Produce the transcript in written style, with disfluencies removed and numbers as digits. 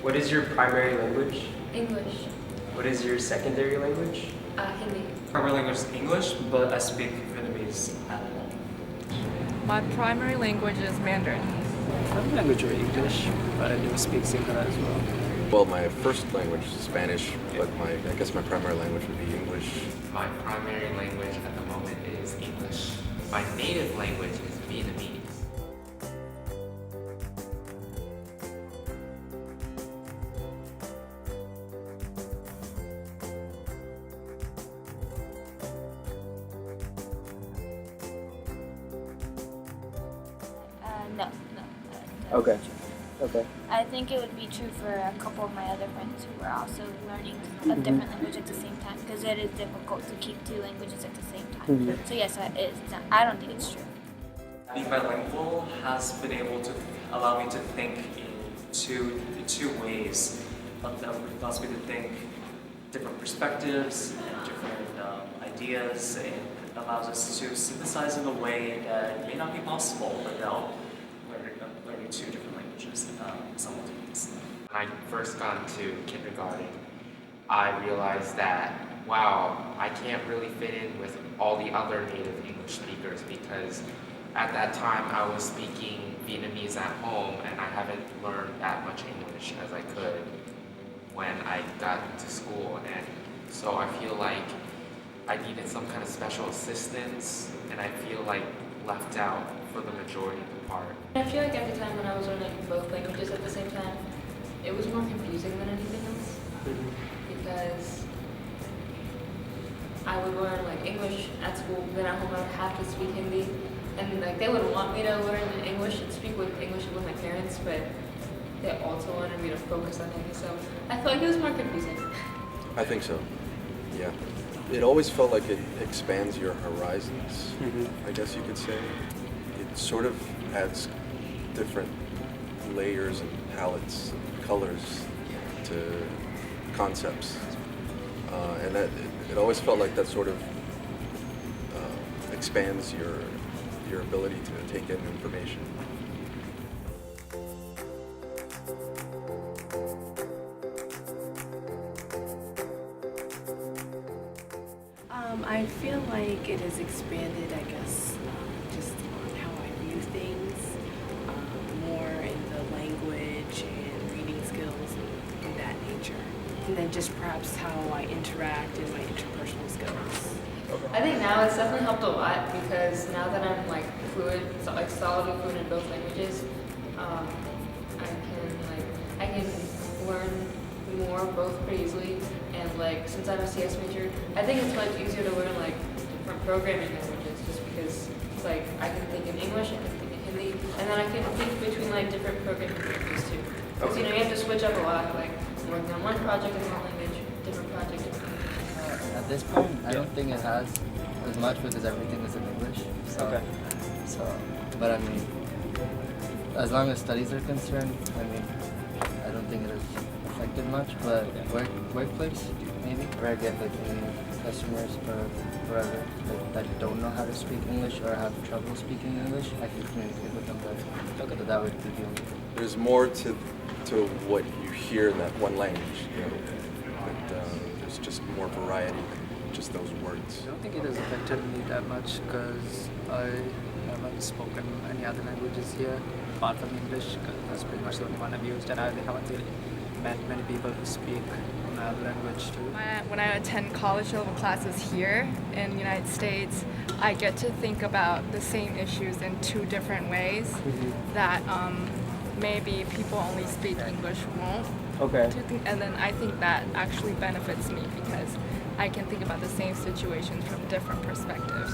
What is your primary language? English. What is your secondary language? Hindi. Primary language is English, but I speak Vietnamese at home. My primary language is Mandarin. My language is English, but I do speak Sinhala as well. Well, my first language is Spanish, but I guess my primary language would be English. My primary language at the moment is English. My native language is Vietnamese. No. Okay. Okay. I think it would be true for a couple of my other friends who are also learning a different language at the same time, because it is difficult to keep two languages at the same time. So yes, I don't think it's true. Being bilingual has been able to allow me to think in two ways. That allows me to think different perspectives and different ideas, and allows us to synthesize in a way that may not be possible without learning two different languages simultaneously. When I first got into kindergarten, I realized that, wow, I can't really fit in with all the other native English speakers, because at that time I was speaking Vietnamese at home and I haven't learned that much English as I could when I got to school. And so I feel like I needed some kind of special assistance, and I feel like left out for the majority of the part. I feel like at the time when I was learning both languages at the same time, it was more confusing than anything else. Because I would learn like English at school, then at home I would have to speak Hindi. And like they would want me to learn English and speak with English with my parents, but they also wanted me to focus on Hindi. So I felt like it was more confusing. I think so, yeah. It always felt like it expands your horizons, I guess you could say. It sort of adds different layers and palettes, colors to concepts. And that it always felt like that sort of expands your ability to take in information. I feel like it has expanded, I guess, just on how I view things, more in the language and reading skills and that nature. And then just perhaps how I interact and my interpersonal skills. I think now it's definitely helped a lot, because now that I'm like fluent, like solidly fluent in both languages, I can learn more both pretty easily. And like since I'm a CS major, I think it's much easier to learn like different programming languages, just because it's like I can think in English, I can think in Hindi, and then I can think between like different programming languages too. Because you have to switch up a lot. Like I'm working on one project in one language, different project in another. At this point, I don't think it has as much, because everything is in English. So, but I mean, as long as studies are concerned, I mean, I don't think it has affected much. But workplace, maybe, where I get like any customers or whatever that don't know how to speak English or have trouble speaking English, I can communicate with them better. So that would be the only thing. There's more to what you hear in that one language, you know, but there's just more variety than just those words. I don't think it has affected me that much because I haven't spoken any other languages here apart from English, because that's pretty much the only one I've used, and I haven't really met many people who speak another language too. When I attend college level classes here in the United States, I get to think about the same issues in two different ways that maybe people only speak English won't. Okay. And then I think that actually benefits me, because I can think about the same situations from different perspectives.